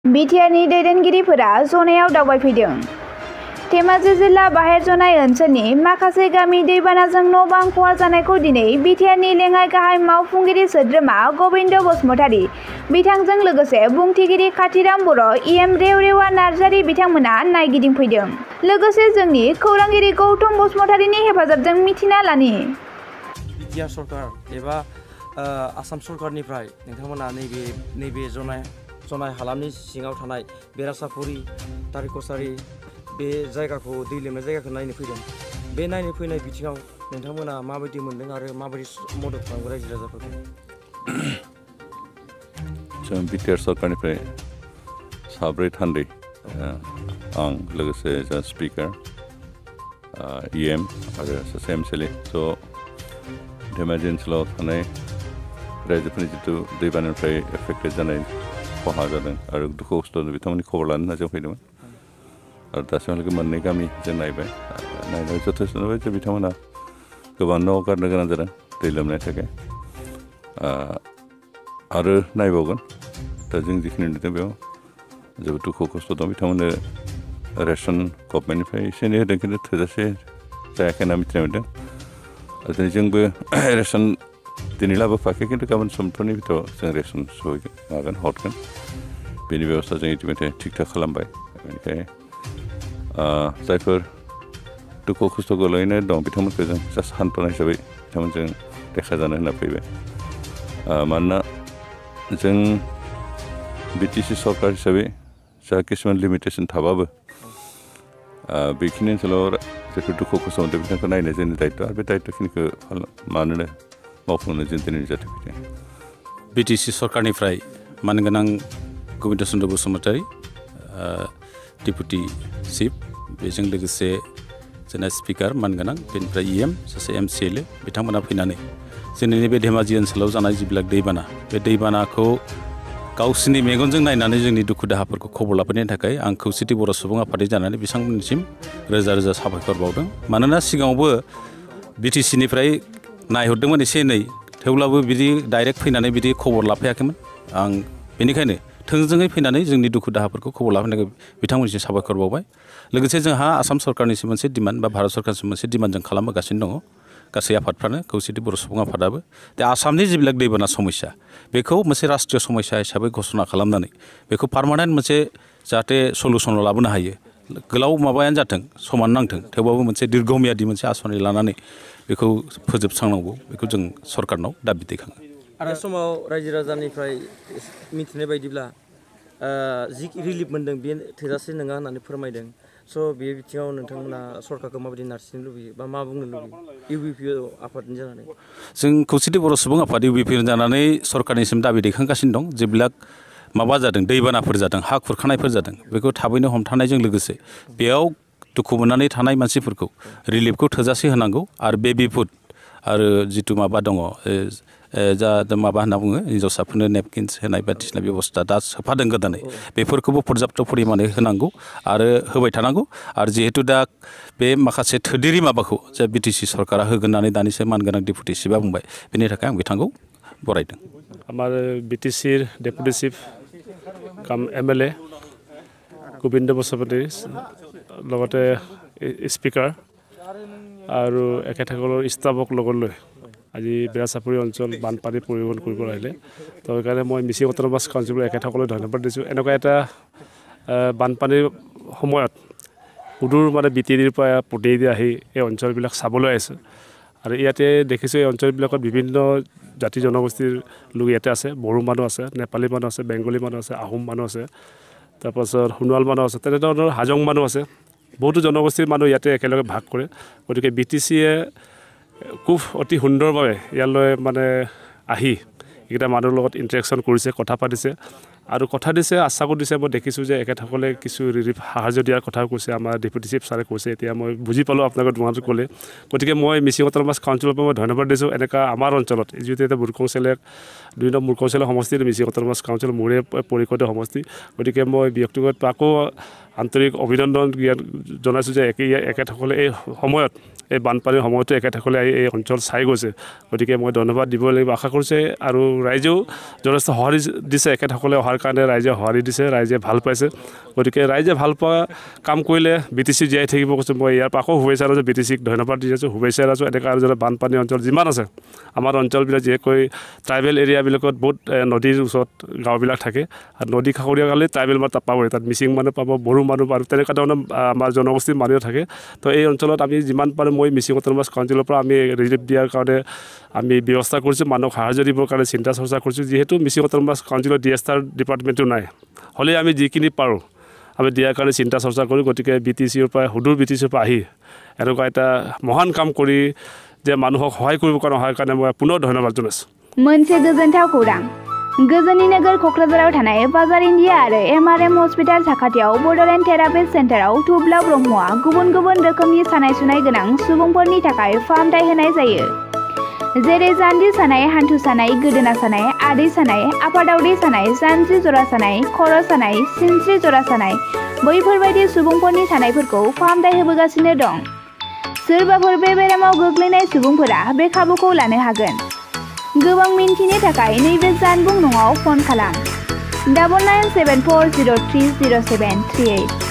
बिटिआरनि दैदेनगिरिफोरा जनायाव दावबायफैदों। धेमाजि जिल्ला बाहेर जनाय ओनसोलनि माखासे गामि दैबानाजों न' बां खहा जानायखौ दिनै बिटिआरनि लेङाइ गाहाय मावफुंगिरि सोद्रोमा गबिन्द बसुमतारी बिथांजों लोगोसे बुंथिगिरि खाथिराम बर' इएम रेवरेवा नार्जारी बिथांमोना नायगिदिंफैदों। लोगोसे जोंनि खौरांगिरि गौतम बसुमतारीनि हेफाजाबजों मिथिना लानि। बिटिआर सरकार एबा आसाम सरकारनिफ्राय नोंथांमोना नैबे जनाय हालामनि सिङाव थानाय बेरासापुरि तारिकसारि बे जायगाखौ दै लोमनाय जायगाखौ नायनो फैदों। बे नायनो फैनाय बिथिङाव नोंथांमोना माबायदि मोनदों आरो माबायदि मदद खालामो रायजो राजाफोरखौ? जों बिटिआर सरकारनिफ्राय साब्रै थान्दै आं लोगोसे जा स्पिकार इएम आरो सासे एमसिएलए ज' धेमाजि ओनसोलाव थानाय रायजोफोरनि जिथु दैबानानिफ्राय एफेक्टेड जानाय खहा जादों आरो दुखु खस्थ' बिथांमोननि खबर लानो होनना जों फैदोंमोन। आरो दासिमहालागै मोननै गामि जों नायबाय नायनानै जथेस्थ' नुबाय जे बिथांमोना गोबां न' गारनो गोनां जादों दै लोमनायनि थाखाय आरो नायबावगोन। दा जों जिखिनि नुदों बेयाव जोबोद दुखु खस्थ' दं। बिथांमोननो रेसन गभर्नमेन्टनिफ्राय एसे एनै होदों खिन्थु थोजासे जायाखै होनना मिथिनो मोन्दों। आरो दिनै जोंबो रेसन दिनै लाबोफायाखै खिन्थु गाबोन समफोरनि भितराव जों रेसन हरगोन बेनि बेबस्था जों इतिमध्य थिग थाक खालामबाय। बेनिखायनो जायफोर दुखु खस्थ' गोलैनाय दं बिथांमोनखौ जों जास्ट सान्त्वना हिसाबै बिथांमोनजों देखाजानो होनना फैबाय। मानोना जों बिटिसि सरकार हिसाबै जा किसुमान लिमिटेसन थाबाबो बेखिनि ओनसोलाव जायफोर दुखु खस्थ' मोनदों बिथांखौ नायनाय जोंनि दायित्व आरो बे दायित्वखिनिखौ मानोनो मावफुंनो जों दिनै जाथाय फैदों। बिटिसि सरकारनिफ्राय मानगोनां गबिन्द चन्द्र बसुमतारी डिपुटि चिफ बेजों लोगोसे जोंना स्पिकार मानगोनां बेनिफ्राय इएम सासे एमसिएलए बिथांमोना फैनानै जोंनि नैबे धेमाजि ओनसोलाव जानाय जिবিলাক दैबाना बे दैबानाखौ गावसोरनि मेगनजों नायनानै जोंनि दुखु दाहाफोरखौ खबर लाफैनायनि थाखाय आं खौसेथि बर' सुबुं आफादनि जानानै बिथांमोननिसिम रोजा रोजा साबायखर बावदों। मानोना सिगाङावबो बिटिसिनिफ्राय नायहरदोंमोन एसे एनै थेवब्लाबो बिदि डाइरेक्ट फैनानै बिदि खबर लाफैयाखैमोन। आं बेनिखायनो थोंजोङै फैनानै जोंनि दुखु दाहाफोरखौ खबर लाफैनायखौ बिथांमोननिसिम साबायखर बावबाय। लोगोसे जोंहा आसाम सरकारनिसिम मोनसे डिमान्ड बा भारत सरकारनिसिम मोनसे डिमान्ड जों खालामबोगासिनो दङ गासै आफादफ्रानो खौसेथि बर' सुबुं आफादाबो। दा आसामनि जिবিলাক दैबाना समस्या बेखौ मोनसे राष्ट्रीय समस्या हिसाबै घोषणा खालामनानै बेखौ पार्मानेन्ट मोनसे जाहाथे सलुसनाव लाबोनो हायो। गोलाव माबायानो जाथों समानो नांथों थेवबाबो मोनसे दीर्घमियादि मोनसे आसनि लानानै बेखौ फोजोबस्रांनांगौ बेखौ जों सरकारनाव दाबि दैखाङो। आरो समाव रायजो राजानिफ्राय मिथिनाय बायदिब्ला जि रिलिफ मोन्दों बे थोजासे नङा होननानै फोरमायदों। स' बे बिथिङाव नोंथांमोना सरकारखौ माबायदि नारसिननो लुबैयो बा मा बुंनो लुबैयो इउबिपि आफादनि जानानै? जों खौसेथि बर' सुबुं आफाद इउबिपि जानानै सरकारनिसिम दाबि दैखांगासिनो दं। जेब्ला माबा जादों दैबानाफोर जादों हा खुरखानायफोर जादों बेखौ थाबैनो हमथानायजों लोगोसे बेयाव दुखु मोननानै थानाय मानसिफोरखौ रिलिफखौ थोजासे होनांगौ आरो बेबि फुड आरो जिथु माबा दङ जा माबा होनना बुङो हिन्जावसाफोरनो नेपकिन्स होनाय बायदिसिना बेबस्था दा सोफादों गोदानै बेफोरखौबो पर्याप्त परिमाणे होनांगौ आरो होबाय थानांगौ। आरो जिहेतु दा बे माखासे थोदेरि माबाखौ जे बिटिसि सरकारा होगोन होननानै दानिसो मानगोनां डिपुटि चिफआ बुंबाय बेनि थाखाय आं बिथांखौ बरायदों। আমাৰ বিটিচিৰ ডেপুটি চিফ কাম এমএলএ গোবিন্দ বসুমতাৰী লগতে স্পিকাৰ আৰু একেসকলৰ ষ্টাফক লগত লৈ আজি বেৰাচাপৰি অঞ্চল বানপানী পৰিৱৰ্তন কৰিব আহিলে। তো সেইকাৰণে মই মিচিং অট'নমাছ কাউন্সিলৰ একেসকললৈ ধন্যবাদ দিছোঁ। এনেকুৱা এটা বানপানীৰ সময়ত সুদূৰ মানে বিটিডিৰ পৰা প্ৰতিনিধি আহি এই অঞ্চলবিলাক চাবলৈ আহিছে। আৰু ইয়াতে দেখিছোঁ এই অঞ্চলবিলাকত বিভিন্ন জাতি জনগোষ্ঠীৰ লোক ইয়াতে আছে। বড়ো মানুহ আছে, নেপালী মানুহ আছে, বেংগলী মানুহ আছে, আহোম মানুহ আছে, তাৰপাছত সোণোৱাল মানুহ আছে, তেনেধৰণৰ হাজং মানুহ আছে। বহুতো জনগোষ্ঠীৰ মানুহ ইয়াতে একেলগে ভাগ কৰে। গতিকে বিটিচিয়ে খুব অতি সুন্দৰভাৱে ইয়ালৈ মানে আহি এইকেইটা মানুহৰ লগত ইণ্টাৰেকশ্যন কৰিছে, কথা পাতিছে আৰু কথা দিছে, আশ্বাসো দিছে। মই দেখিছোঁ যে এখেতসকলে কিছু ৰিলিফ সাহায্য দিয়াৰ কথাও কৈছে। আমাৰ ডেপুটি চিফ ছাৰে কৈছে, এতিয়া মই বুজি পালোঁ আপোনালোকে তোমালোকে ক'লে। গতিকে মই মিচিং অট'নমাছ কাউন্সিলৰ পৰা মই ধন্যবাদ দিছোঁ। এনেকুৱা আমাৰ অঞ্চলত যিহেতু এতিয়া মুৰ্কংচেলে 2 নম্বৰ মুৰ্কংচেলৰ সমষ্টিৰ মিচিং অট'নমাছ কাউন্সিল মোৰে পৰিষদীয় সমষ্টি। গতিকে মই ব্যক্তিগত আকৌ আন্তৰিক অভিনন্দন জনাইছোঁ যে এখেতসকলে এই সময়ত এই বানপানীৰ সময়তো এখেতসকলে এই অঞ্চল চাই গৈছে গতিকে মই ধন্যবাদ দিব লাগিব আশা কৰিছে আৰু ৰাইজেও যথেষ্ট সঁহাৰি দিছে এখেতসকলে অহাৰ কাৰণে ৰাইজে সঁহাৰি দিছে ৰাইজে ভাল পাইছে গতিকে ৰাইজে ভাল পোৱা কাম কৰিলে BTC জীয়াই থাকিব কৈছোঁ মই ইয়াৰ পাকো শুভেচ্ছা আৰু BTCক ধন্যবাদ দি আছোঁ শুভেচ্ছা আছোঁ এনেকুৱা আৰু যেনে বানপানী অঞ্চল যিমান আছে আমাৰ অঞ্চলবিলাক যিহেকৈ ট্ৰাইবেল এৰিয়াবিলাকত বহুত নদীৰ ওচৰত গাঁওবিলাক থাকে আৰু নদী কাষৰীয়া গালে ট্ৰাইবেল মানুহ পাবই তাত মিচিং মানুহ পাব বড়ো মানুহ আৰু তেনেকুৱা ধৰণৰ আমাৰ জনগোষ্ঠীৰ মানুহ থাকে তো এই অঞ্চলত আমি যিমান পাৰোঁ মই মিচিং অট'নমাছ কাউন্সিলৰ পৰা আমি ৰিলিফ দিয়াৰ কাৰণে আমি ব্যৱস্থা কৰিছোঁ মানুহক সাহায্য দিবৰ কাৰণে চিন্তা চৰ্চা কৰিছোঁ যিহেতু মিচিং অট'নমাছ কাউন্সিলৰ DSR ডিপাৰ্টমেণ্টটো নাই হ'লে আমি যিখিনি পাৰোঁ আমি দিয়াৰ কাৰণে চিন্তা চৰ্চা কৰোঁ গতিকে BTCৰ পৰা সুদূৰ BTCৰ পৰা আহি এনেকুৱা এটা মহান কাম কৰি যে মানুহক সহায় কৰিবৰ কাৰণে মই পুনৰ ধন্যবাদ জনাইছোঁ मोनसे गोजोनथाव खौरां गोजोननि नोगोर क'क्राझाराव थानाय बाजार इन्डिया आरो MRM हस्पिटाल साखाथियाव बड'लेण्ड थेरापिस्ट सेन्टाराव थुब्ला ब्रह्मआ गुबुन गुबुन रोखोमनि सानाय सुनाय गोनां सुबुंफोरनि थाखाय फाहामथाय होनाय जायो जेरै जान्जि सानाय हान्थु सानाय गोदोना सानाय आदै सानाय आफादावदै सानाय जानजि जरा सानाय खर' सानाय सिनस्रि जरा सानाय बैफोरबायदि सुबुंफोरनि सानायफोरखौ फाहामथाय होबोगासिनो दं सोरबाफोर बे बेरामाव गोग्लैनाय सुबुंफोरा बे खाबुखौ लानो हागोन गोबां मिन्थिनो थाखाय नैबे जानबुं नङाव फन खालाम 9974030738